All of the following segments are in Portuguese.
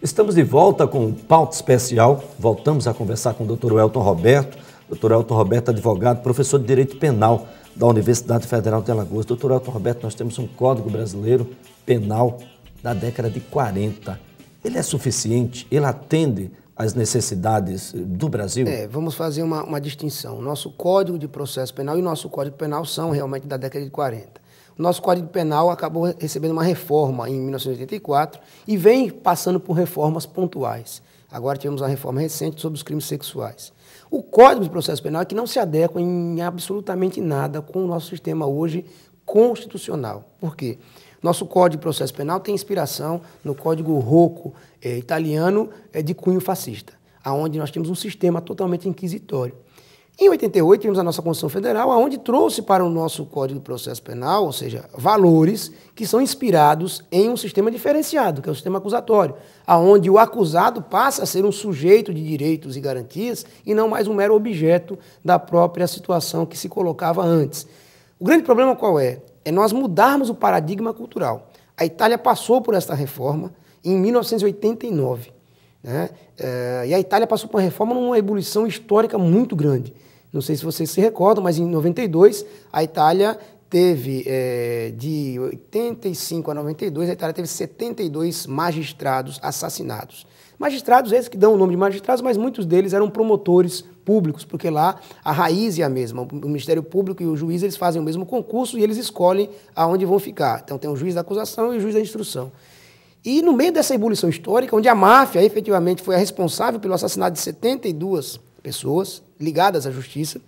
Estamos de volta com o Pauta Especial. Voltamos a conversar com o Dr. Welton Roberto. Dr. Welton Roberto, advogado, professor de Direito Penal da Universidade Federal de Alagoas. Dr. Welton Roberto, nós temos um Código Brasileiro Penal da década de 40. Ele é suficiente? Ele atende às necessidades do Brasil? Vamos fazer uma distinção. O nosso Código de Processo Penal e o nosso Código Penal são realmente da década de 40. O nosso Código Penal acabou recebendo uma reforma em 1984 e vem passando por reformas pontuais. Agora tivemos uma reforma recente sobre os crimes sexuais. O Código de Processo Penal é que não se adequa em absolutamente nada com o nosso sistema hoje constitucional. Por quê? Nosso Código de Processo Penal tem inspiração no Código Rocco italiano de cunho fascista, onde nós temos um sistema totalmente inquisitório. Em 88, tivemos a nossa Constituição Federal, onde trouxe para o nosso Código de Processo Penal, ou seja, valores que são inspirados em um sistema diferenciado, que é o sistema acusatório, onde o acusado passa a ser um sujeito de direitos e garantias e não mais um mero objeto da própria situação que se colocava antes. O grande problema qual é? É nós mudarmos o paradigma cultural. A Itália passou por essa reforma em 1989. E a Itália passou por uma reforma numa ebulição histórica muito grande. Não sei se vocês se recordam, mas em 92 a Itália teve, de 85 a 92, a Itália teve 72 magistrados assassinados. Magistrados esses que dão o nome de magistrados, mas muitos deles eram promotores públicos, porque lá a raiz é a mesma. O Ministério Público e o juiz eles fazem o mesmo concurso e eles escolhem aonde vão ficar. Então tem o juiz da acusação e o juiz da instrução. E no meio dessa ebulição histórica, onde a máfia efetivamente foi a responsável pelo assassinato de 72 pessoas ligadas à justiça,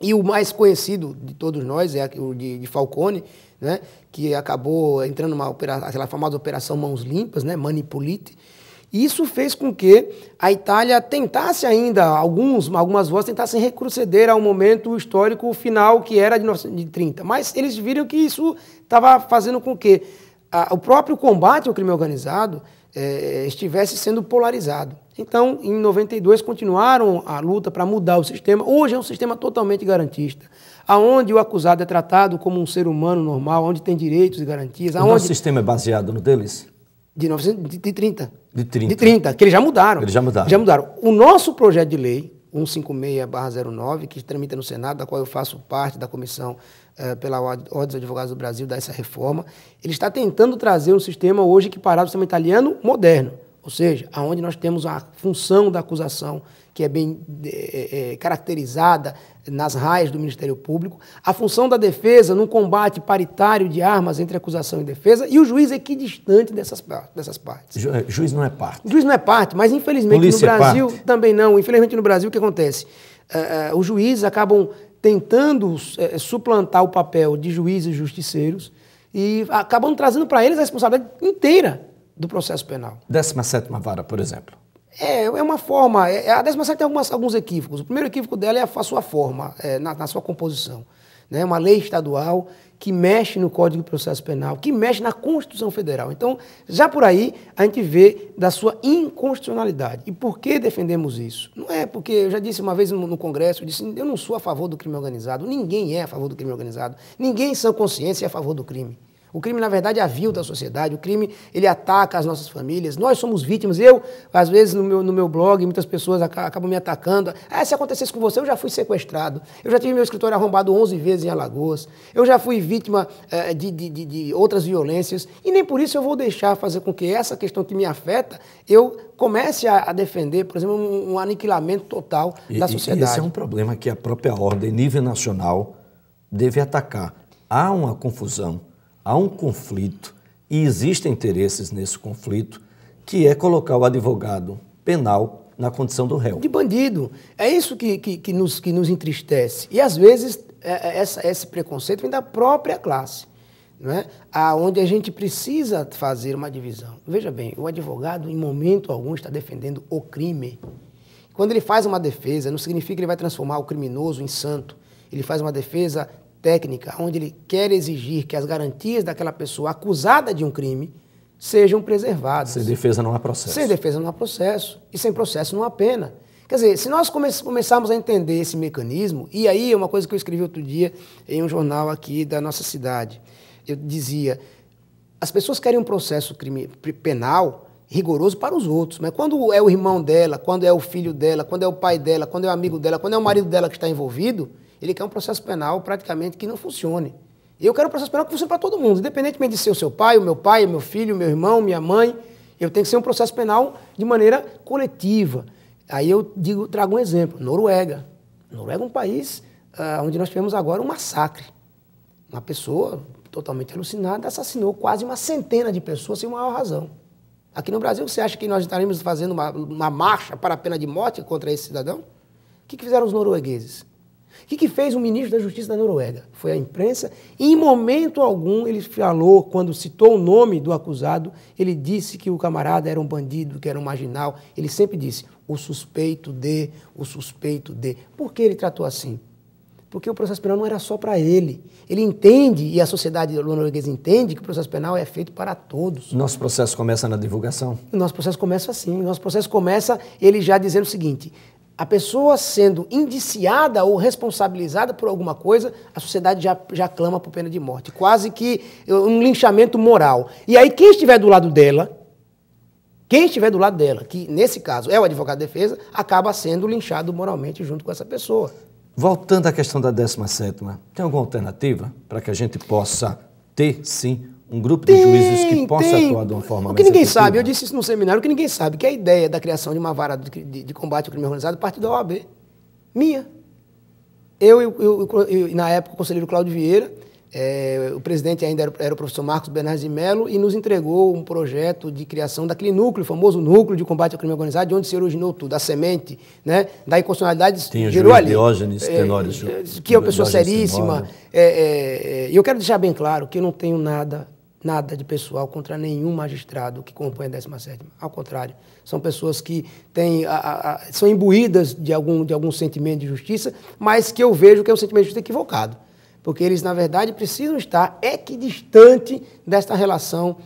e o mais conhecido de todos nós é o de Falcone, que acabou entrando aquela famosa Operação Mãos Limpas, Mani Pulite. E isso fez com que a Itália tentasse ainda, algumas vozes tentassem retroceder ao momento histórico final que era de 1930. Mas eles viram que isso estava fazendo com que o próprio combate ao crime organizado estivesse sendo polarizado. Então, em 92, continuaram a luta para mudar o sistema. Hoje é um sistema totalmente garantista, onde o acusado é tratado como um ser humano normal, onde tem direitos e garantias. O nosso sistema é baseado no deles? De 1930. De 30. De 30, que eles já mudaram. Eles já mudaram. Já mudaram. O nosso projeto de lei, 156/09, que tramita no Senado, da qual eu faço parte da comissão pela Ordem dos Advogados do Brasil, dessa reforma, ele está tentando trazer um sistema hoje equiparado ao sistema italiano moderno, ou seja, onde nós temos a função da acusação, que é bem caracterizada nas raias do Ministério Público, a função da defesa num combate paritário de armas entre acusação e defesa, e o juiz equidistante dessas partes. Juiz não é parte. O juiz não é parte, mas infelizmente Polícia no Brasil é parte. Também não. Infelizmente no Brasil o que acontece? Os juízes acabam tentando suplantar o papel de juízes justiceiros e acabam trazendo para eles a responsabilidade inteira do processo penal. 17ª Vara, por exemplo. É uma forma. A 17ª tem alguns equívocos. O primeiro equívoco dela é a sua forma, na sua composição. Uma lei estadual que mexe no Código de Processo Penal, que mexe na Constituição Federal. Então, já por aí, a gente vê da sua inconstitucionalidade. E por que defendemos isso? Não é porque, eu já disse uma vez no Congresso, eu não sou a favor do crime organizado, ninguém é a favor do crime organizado, ninguém em sã consciência é a favor do crime. O crime, na verdade, avilta a sociedade, o crime, ele ataca as nossas famílias, nós somos vítimas. Eu, às vezes, no meu blog, muitas pessoas acabam me atacando. Se acontecesse com você, eu já fui sequestrado, eu já tive meu escritório arrombado 11 vezes em Alagoas, eu já fui vítima de outras violências, e nem por isso eu vou deixar fazer com que essa questão que me afeta, eu comece a defender, por exemplo, um aniquilamento total da sociedade. Esse é um problema que a própria ordem, nível nacional, deve atacar. Há uma confusão. Há um conflito e existem interesses nesse conflito, que é colocar o advogado penal na condição do réu. De bandido. É isso que nos entristece. E, às vezes, esse preconceito vem da própria classe, onde a gente precisa fazer uma divisão. Veja bem, o advogado, em momento algum, está defendendo o crime. Quando ele faz uma defesa, não significa que ele vai transformar o criminoso em santo. Ele faz uma defesa técnica, onde ele quer exigir que as garantias daquela pessoa acusada de um crime sejam preservadas. Sem defesa não há processo. Sem defesa não há processo. E sem processo não há pena. Quer dizer, se nós começarmos a entender esse mecanismo, e aí é uma coisa que eu escrevi outro dia em um jornal aqui da nossa cidade, eu dizia, as pessoas querem um processo penal rigoroso para os outros, mas quando é o irmão dela, quando é o filho dela, quando é o pai dela, quando é o amigo dela, quando é o marido dela que está envolvido, ele quer um processo penal praticamente que não funcione. Eu quero um processo penal que funcione para todo mundo, independentemente de ser o seu pai, o meu filho, meu irmão, minha mãe. Eu tenho que ser um processo penal de maneira coletiva. Aí eu trago um exemplo, Noruega. Noruega é um país onde nós tivemos agora um massacre. Uma pessoa totalmente alucinada assassinou quase uma centena de pessoas sem maior razão. Aqui no Brasil, você acha que nós estaremos fazendo uma marcha para a pena de morte contra esse cidadão? O que fizeram os noruegueses? O que fez o ministro da Justiça da Noruega? Foi a imprensa. E em momento algum ele falou, quando citou o nome do acusado, ele disse que o camarada era um bandido, que era um marginal. Ele sempre disse, o suspeito de. Por que ele tratou assim? Porque o processo penal não era só para ele. Ele entende, e a sociedade norueguesa entende, que o processo penal é feito para todos. Nosso processo começa na divulgação? O nosso processo começa assim. O nosso processo começa ele já dizendo o seguinte, a pessoa sendo indiciada ou responsabilizada por alguma coisa, a sociedade já clama por pena de morte. Quase que um linchamento moral. E aí quem estiver do lado dela, que nesse caso é o advogado de defesa, acaba sendo linchado moralmente junto com essa pessoa. Voltando à questão da 17ª, tem alguma alternativa para que a gente possa ter, sim, um grupo de juízes que possa atuar de uma forma mais O que ninguém efetiva? sabe, eu disse isso no seminário, o que ninguém sabe, que a ideia da criação de uma vara de combate ao crime organizado parte da OAB. Minha. Eu, na época, o conselheiro Cláudio Vieira, o presidente ainda era o professor Marcos Bernardes de Mello, e nos entregou um projeto de criação daquele núcleo, o famoso núcleo de combate ao crime organizado, de onde se originou tudo, a semente, né, da inconstitucionalidade gerou ali. Diógenes Tenório, que é uma pessoa seríssima. E eu quero deixar bem claro que eu não tenho nada de pessoal contra nenhum magistrado que compõe a 17ª. Ao contrário, são pessoas que são imbuídas de algum sentimento de justiça, mas que eu vejo que é um sentimento de justiça equivocado. Porque eles, na verdade, precisam estar equidistante desta relação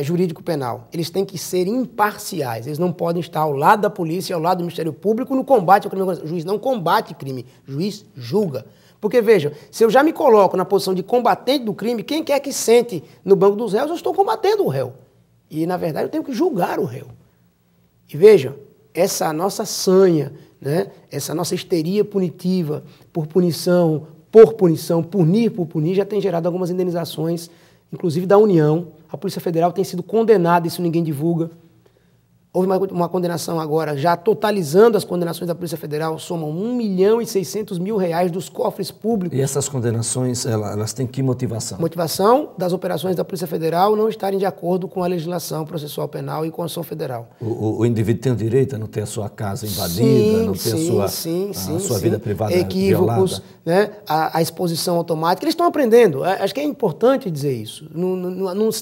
jurídico-penal. Eles têm que ser imparciais. Eles não podem estar ao lado da polícia, ao lado do Ministério Público no combate ao crime organizado. O juiz não combate crime, o juiz julga. Porque, veja, se eu já me coloco na posição de combatente do crime, quem quer que sente no banco dos réus, eu estou combatendo o réu. E, na verdade, eu tenho que julgar o réu. E, veja, essa nossa sanha, né, essa nossa histeria punitiva por punição, punir por punir, já tem gerado algumas indenizações, inclusive da União. A Polícia Federal tem sido condenada, isso ninguém divulga. Houve uma condenação agora, já totalizando as condenações da Polícia Federal, somam R$1.600.000 dos cofres públicos. E essas condenações, elas têm que motivação? Motivação das operações da Polícia Federal não estarem de acordo com a legislação processual penal e Constituição Federal. O indivíduo tem o direito a não ter a sua casa invadida, não ter a sua vida privada equívocos, violada? Né? A exposição automática. Eles estão aprendendo. Acho que é importante dizer isso.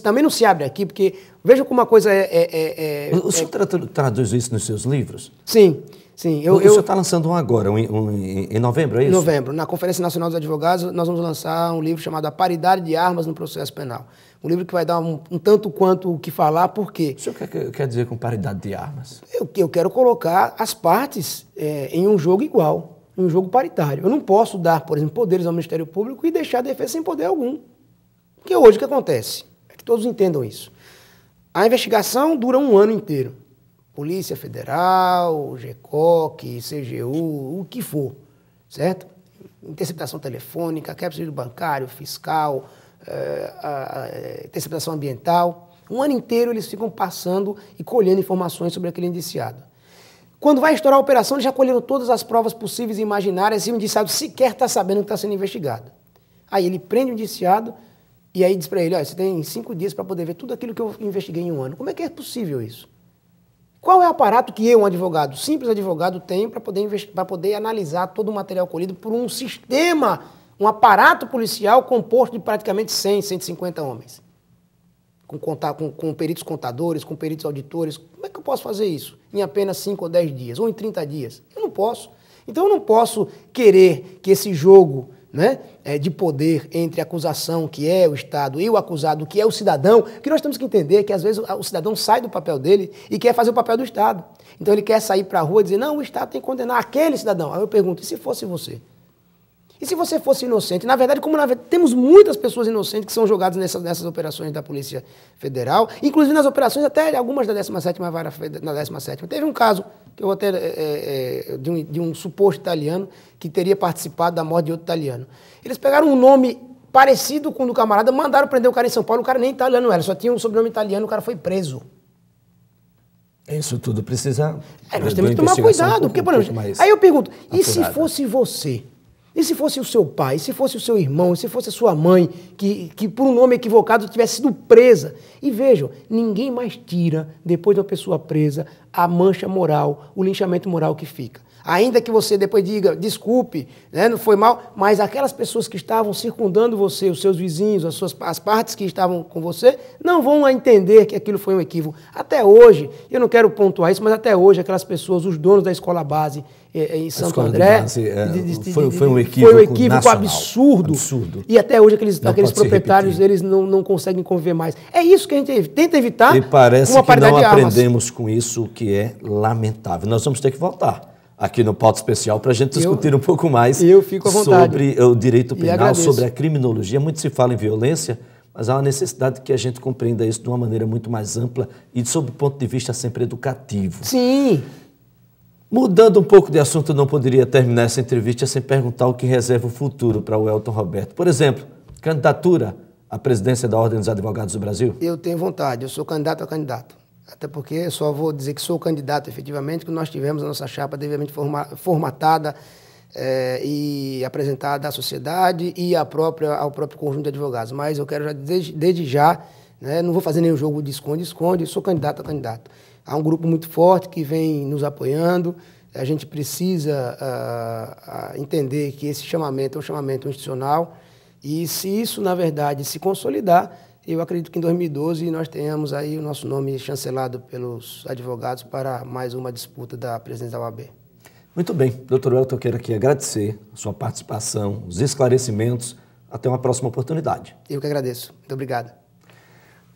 Também não se abre aqui, porque veja como uma coisa O senhor traduz isso nos seus livros? Sim. O senhor está lançando um agora, em novembro, é isso? Em novembro. Na Conferência Nacional dos Advogados, nós vamos lançar um livro chamado A Paridade de Armas no Processo Penal. Um livro que vai dar um tanto quanto o que falar, por quê? O senhor quer dizer com paridade de armas? Eu quero colocar as partes em um jogo igual, em um jogo paritário. Eu não posso dar, por exemplo, poderes ao Ministério Público e deixar a defesa sem poder algum. Porque hoje o que acontece? É que todos entendam isso. A investigação dura um ano inteiro. Polícia Federal, GECOC, CGU, o que for, certo? Interceptação telefônica, captura bancário, fiscal, interceptação ambiental. Um ano inteiro eles ficam passando e colhendo informações sobre aquele indiciado. Quando vai estourar a operação, eles já colheram todas as provas possíveis e imaginárias e o indiciado sequer está sabendo que está sendo investigado. Aí ele prende o indiciado e aí diz para ele, olha, você tem 5 dias para poder ver tudo aquilo que eu investiguei em um ano. Como é que é possível isso? Qual é o aparato que eu, um advogado, simples advogado, tenho para poder analisar todo o material colhido por um sistema, um aparato policial composto de praticamente 100, 150 homens? Com peritos contadores, com peritos auditores. Como é que eu posso fazer isso em apenas 5 ou 10 dias, ou em 30 dias? Eu não posso. Então eu não posso querer que esse jogo, né, de poder entre a acusação, que é o Estado, e o acusado, que é o cidadão, que nós temos que entender que às vezes o cidadão sai do papel dele e quer fazer o papel do Estado. Então ele quer sair para a rua e dizer, não, o Estado tem que condenar aquele cidadão. Aí eu pergunto, e se fosse você? E se você fosse inocente? Na verdade, temos muitas pessoas inocentes que são jogadas nessas operações da Polícia Federal, inclusive nas operações até algumas da 17ª Vara, na 17ª. Teve um caso que eu até, de um suposto italiano que teria participado da morte de outro italiano. Eles pegaram um nome parecido com o do camarada, mandaram prender o cara em São Paulo, o cara nem italiano era, só tinha um sobrenome italiano, o cara foi preso. Isso tudo precisa... Nós temos que tomar cuidado, porque, por exemplo, aí eu pergunto, e se fosse você? E se fosse o seu pai, e se fosse o seu irmão, e se fosse a sua mãe, que por um nome equivocado tivesse sido presa? E vejam, ninguém mais tira, depois de uma pessoa presa, a mancha moral, o linchamento moral que fica. Ainda que você depois diga, desculpe, né, não foi mal, mas aquelas pessoas que estavam circundando você, os seus vizinhos, as partes que estavam com você, não vão entender que aquilo foi um equívoco. Até hoje, eu não quero pontuar isso, mas até hoje aquelas pessoas, os donos da escola base em Santo André, foi um equívoco absurdo. E até hoje aqueles proprietários, eles não conseguem conviver mais. É isso que a gente tenta evitar. E parece que não aprendemos com isso, o que é lamentável. Nós vamos ter que voltar aqui no Pauta Especial para a gente discutir um pouco mais sobre o direito penal, sobre a criminologia. Muito se fala em violência, mas há uma necessidade que a gente compreenda isso de uma maneira muito mais ampla e sob o ponto de vista sempre educativo. Sim. Mudando um pouco de assunto, eu não poderia terminar essa entrevista sem perguntar o que reserva o futuro para o Elton Roberto. Por exemplo, candidatura à presidência da Ordem dos Advogados do Brasil? Eu tenho vontade, eu sou candidato a candidato. Até porque eu só vou dizer que sou candidato efetivamente, que nós tivemos a nossa chapa devidamente formatada e apresentada à sociedade e ao próprio conjunto de advogados. Mas eu quero já, desde já, né, não vou fazer nenhum jogo de esconde-esconde, sou candidato a candidato. Há um grupo muito forte que vem nos apoiando, a gente precisa entender que esse chamamento é um chamamento institucional e se isso, na verdade, se consolidar, eu acredito que em 2012 nós tenhamos aí o nosso nome chancelado pelos advogados para mais uma disputa da presidência da OAB. Muito bem. Doutor Elton, eu quero aqui agradecer a sua participação, os esclarecimentos. Até uma próxima oportunidade. Eu que agradeço. Muito obrigado.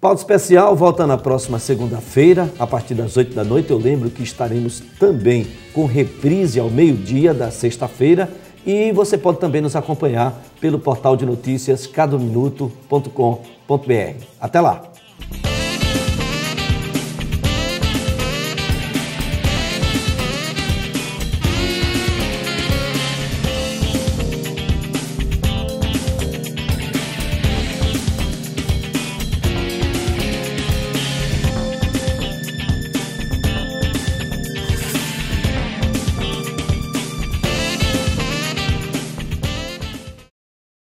Pauta Especial volta na próxima segunda-feira, a partir das 8 da noite. Eu lembro que estaremos também com reprise ao meio-dia da sexta-feira. E você pode também nos acompanhar pelo portal de notícias cadominuto.com.br. Até lá!